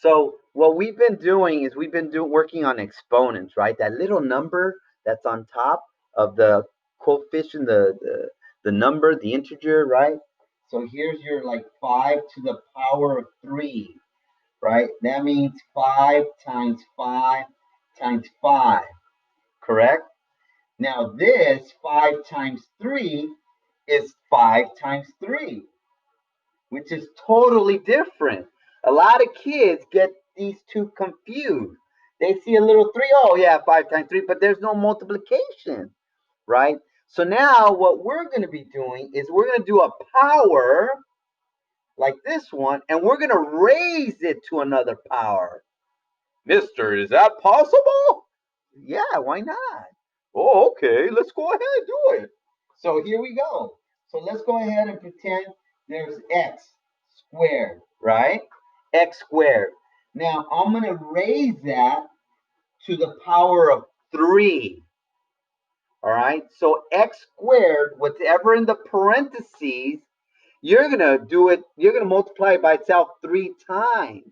So what we've been doing is we've been working on exponents, right? That little number that's on top of the coefficient, the number, the integer, right? So here's your like 5 to the power of 3, right? That means 5 times 5 times 5, correct? Now this 5 times 3 is 5 times 3, which is totally different. A lot of kids get these two confused. They see a little 3, oh yeah, 5 times 3, but there's no multiplication, right? So now what we're going to be doing is we're going to do a power like this one, and we're going to raise it to another power. Mister, is that possible? Yeah, why not? Oh, okay, let's go ahead and do it. So here we go. So let's go ahead and pretend there's x squared, right? X squared. Now I'm going to raise that to the power of 3. All right, so x squared, whatever in the parentheses, you're going to do it, you're going to multiply it by itself 3 times.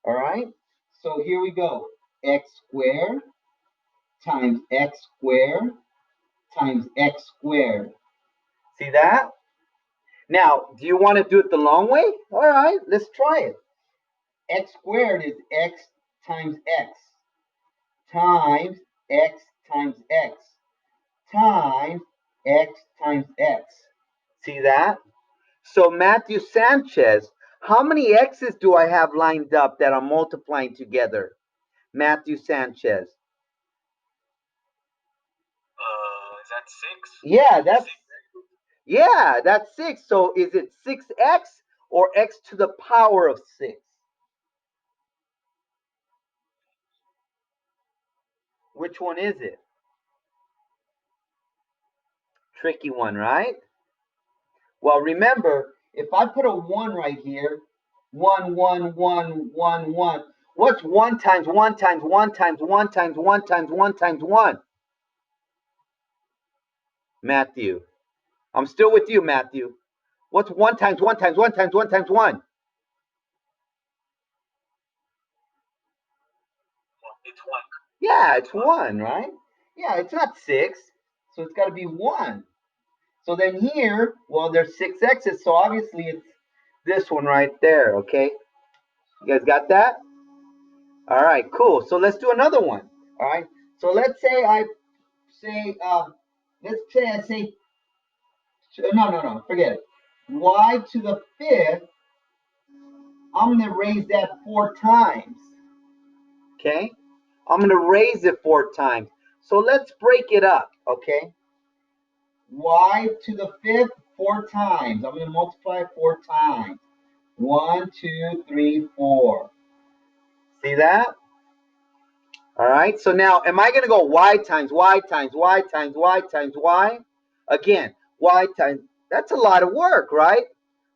All right, so here we go. X squared times x squared times x squared. See that? Now, do you want to do it the long way? All right, let's try it. X squared is x times x times x times x times x times x. See that? So Matthew Sanchez, how many x's do I have lined up that I'm multiplying together? Matthew Sanchez. Is that 6? Yeah, that's 6. So is it 6x or x to the power of 6? Which one is it? Tricky one, right? Well, remember, if I put a 1 right here, 1, 1, 1, 1, 1. What's 1 times 1 times 1 times 1 times 1 times 1 times 1? Matthew. I'm still with you, Matthew. What's 1 times 1 times 1 times 1 times 1? It's 1. Yeah, it's 1, right? Yeah, it's not 6, so it's got to be 1. So then here, well, there's 6 x's, so obviously it's this one right there, okay? You guys got that? All right, cool. So let's do another one. All right. So let's say I say, no, forget it. Y to the 5th, I'm going to raise that 4 times. Okay? I'm going to raise it 4 times. So let's break it up, okay? Y to the 5th, 4 times. I'm going to multiply 4 times. 1, 2, 3, 4. See that? All right, so now am I going to go y times y times y times y times y? Again, y times, that's a lot of work, right?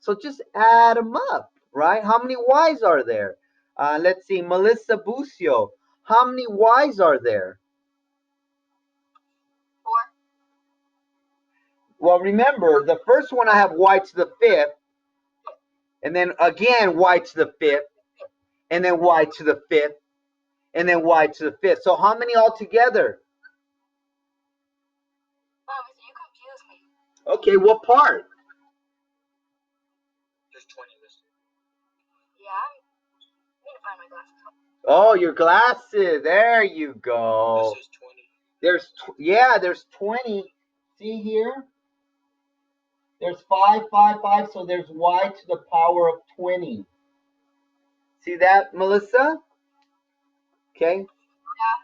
So just add them up, right? How many y's are there? Let's see, Melissa Bucio, how many y's are there? 4. Well, remember, the first one I have y to the 5th, and then again y to the 5th, and then y to the 5th, and then y to the 5th. So how many altogether? You confuse me. Okay, what part? There's 20 listed. Yeah, I need to find my glasses. Oh, your glasses. There you go. This is 20. There's 20. See here? There's 5, 5, 5, so there's y to the power of 20. See that, Melissa? Okay. Yeah.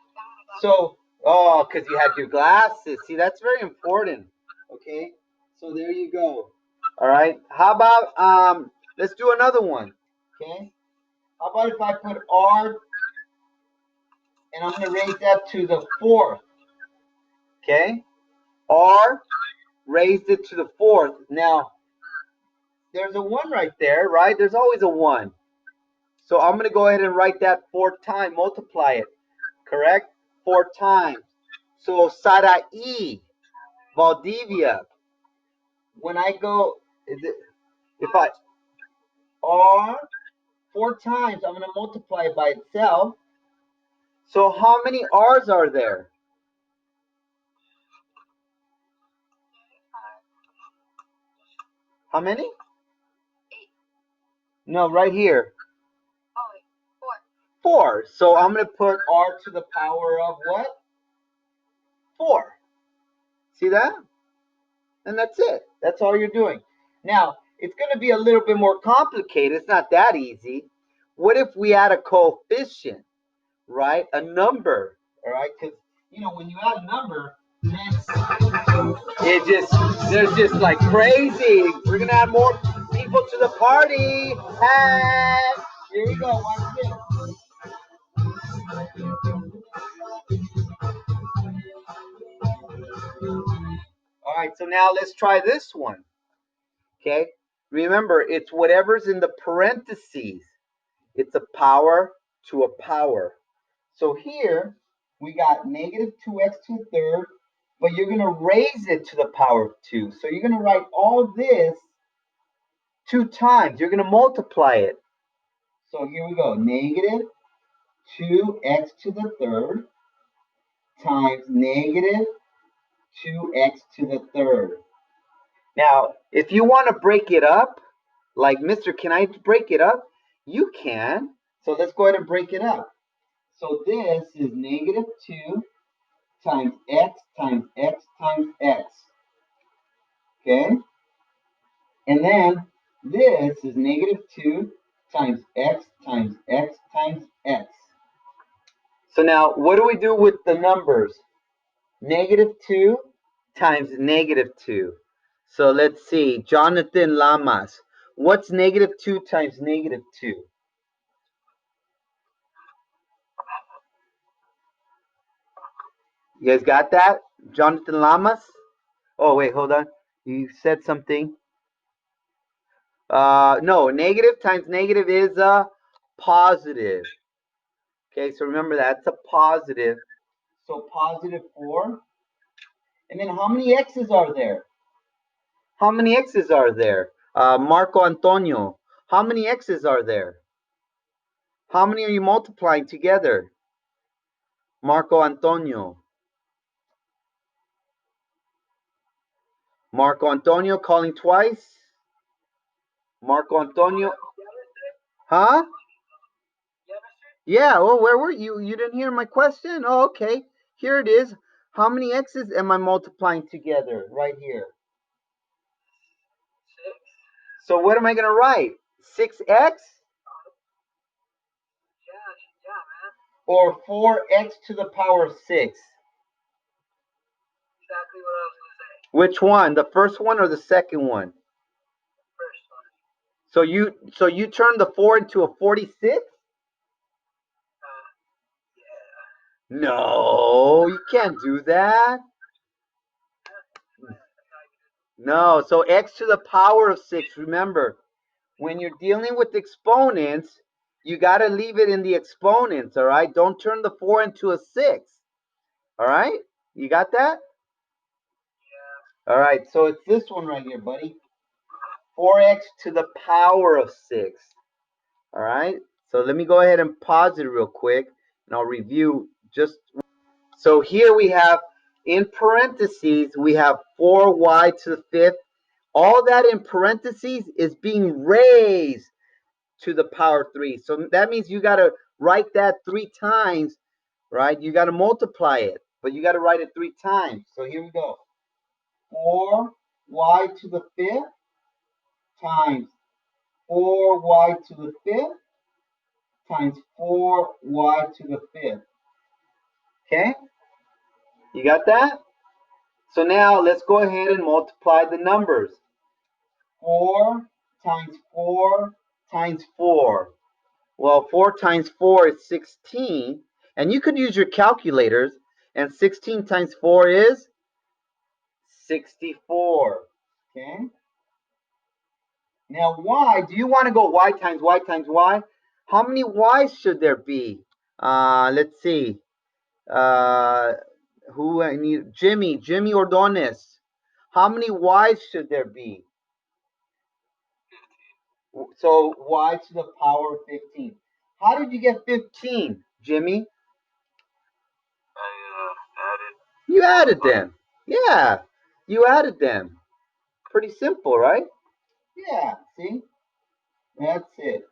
So, oh, because you had your glasses. See, that's very important. Okay. So there you go. All right. How about let's do another one. Okay. How about if I put r and I'm gonna raise that to the 4th. Okay. R raised it to the 4th. Now there's a 1 right there, right? There's always a 1. So I'm going to go ahead and write that 4 times, multiply it, correct? 4 times. So Sara E, Valdivia, when I go, if I, R 4 times, I'm going to multiply it by itself. So how many r's are there? How many? 8. No, right here. Oh, wait. 4. 4. So I'm going to put r to the power of what? 4. See that? And that's it. That's all you're doing. Now, it's going to be a little bit more complicated. It's not that easy. What if we add a coefficient, right? A number, all right? Because, when you add a number, there's just like crazy. We're going to add more people to the party. Hey, here we go. Watch this. All right, so now let's try this one. Okay, remember, it's whatever's in the parentheses. It's a power to a power. So here we got negative 2x to the third, but you're going to raise it to the power of 2. So you're going to write all this 2 times. You're going to multiply it. So here we go. Negative 2x to the third times negative 2x to the third. Now, if you want to break it up, like, Mister, can I break it up? You can. So let's go ahead and break it up. So this is negative 2 times x times x times x. Okay? And then this is negative 2 times x times x times x. So now, what do we do with the numbers? Negative 2 times negative 2. So let's see. Jonathan Lamas. What's negative 2 times negative 2? You guys got that? Jonathan Lamas? Oh, wait, hold on. You said something. No, negative times negative is a positive. Okay, so remember that's a positive. So positive 4. And then how many x's are there? How many x's are there? Marco Antonio, how many x's are there? How many are you multiplying together? Marco Antonio. Marco Antonio calling twice. Marco Antonio. Huh? Yeah, well, where were you? You didn't hear my question? Oh, okay. Here it is. How many x's am I multiplying together right here? 6. So what am I going to write? 6x Yeah, man. or 4x to the power of 6? Exactly what I was going to say. Which one? The first one or the second one? First one. So you turn the 4 into a 46? Yeah. No, you can't do that. No, so x to the power of 6. Remember, when you're dealing with exponents, you got to leave it in the exponents, all right? Don't turn the 4 into a 6, all right? You got that? Yeah. All right, so it's this one right here, buddy. 4x to the power of 6, all right? So let me go ahead and pause it real quick, and I'll review just. So here we have, in parentheses, we have 4y to the 5th. All that in parentheses is being raised to the power 3. So that means you got to write that 3 times, right? You got to multiply it, but you got to write it 3 times. So here we go. 4y to the 5th times 4y to the 5th times 4y to the 5th. Okay? You got that? So now let's go ahead and multiply the numbers. 4 times 4 times 4. Well, 4 times 4 is 16. And you could use your calculators. And 16 times 4 is 64. Okay? Now, y, do you want to go y times y times y? How many y's should there be? Let's see. Who I need? Jimmy Ordonez. How many y's should there be? So y to the power of 15. How did you get 15, Jimmy? Added. You added them. Yeah, you added them. Pretty simple, right? Yeah, see? That's it.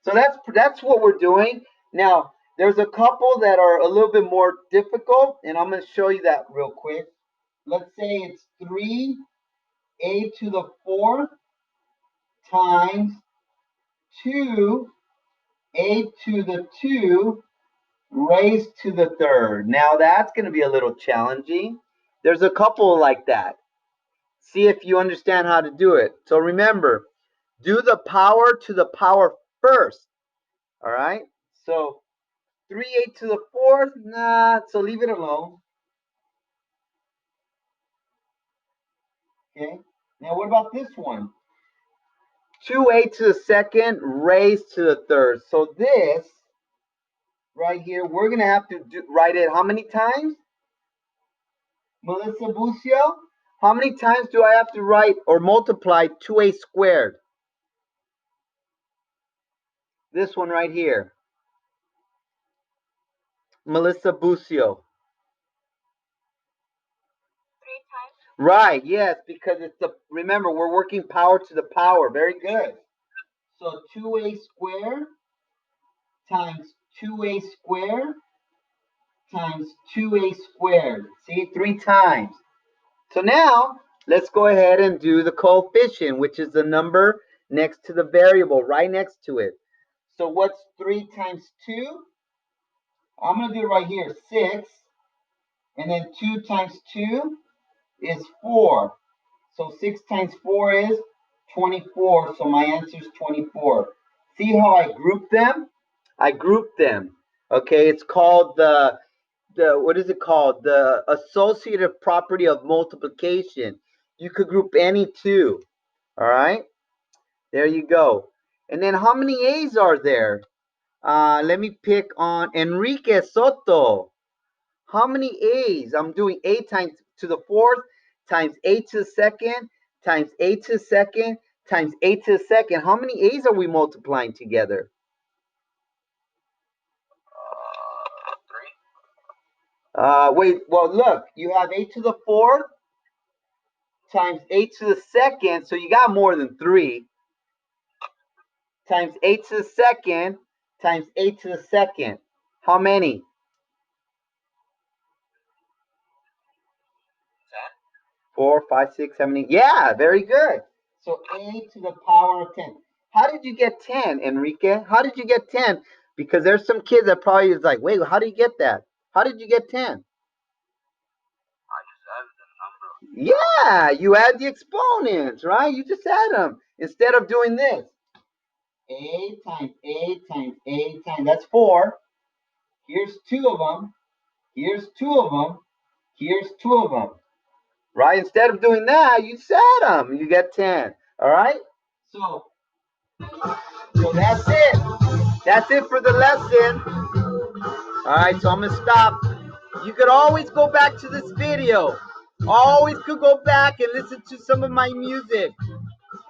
So that's what we're doing. Now, there's a couple that are a little bit more difficult, and I'm going to show you that real quick. Let's say it's 3a to the fourth times 2a to the 2 raised to the third. Now that's going to be a little challenging. There's a couple like that. See if you understand how to do it. So remember, do the power to the power first. All right? So 3a to the fourth, nah, so leave it alone. Okay? Now what about this one? 2a to the second raised to the third. So this right here, we're going to have to write it how many times? Melissa Bucio, how many times do I have to write or multiply 2a squared? This one right here. Melissa Bucio. 3 times. Right, yes, because it's the, remember, we're working power to the power. Very good. So 2a squared times 2a squared times 2a squared. See, 3 times. So now, let's go ahead and do the coefficient, which is the number next to the variable, right next to it. So what's 3 times 2? I'm going to do it right here, 6. And then 2 times 2 is 4. So 6 times 4 is 24. So my answer is 24. See how I group them? I group them. Okay, it's called the what is it called? The associative property of multiplication. You could group any two. All right, there you go. And then how many A's are there? Let me pick on Enrique Soto. How many A's? I'm doing A times to the fourth times A to the second times A to the second times A to the second. How many A's are we multiplying together? 3. Wait, well, look, you have A to the fourth times A to the second, so you got more than 3, times A to the second times A to the second. How many? 10. 4, 5, 6, 7, 8. Yeah, very good. So A to the power of 10. How did you get 10, Enrique? How did you get 10? Because there's some kids that probably is like, wait, how do you get that? How did you get 10? I just added the number. Yeah, you add the exponents, right? You just add them instead of doing this. A times A times A times, that's 4. Here's 2 of them. Here's 2 of them. Here's 2 of them. Right? Instead of doing that, you just add them. You get 10. All right? So that's it. That's it for the lesson. All right, so I'm going to stop. You could always go back to this video. Always could go back and listen to some of my music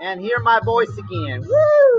and hear my voice again. Woo!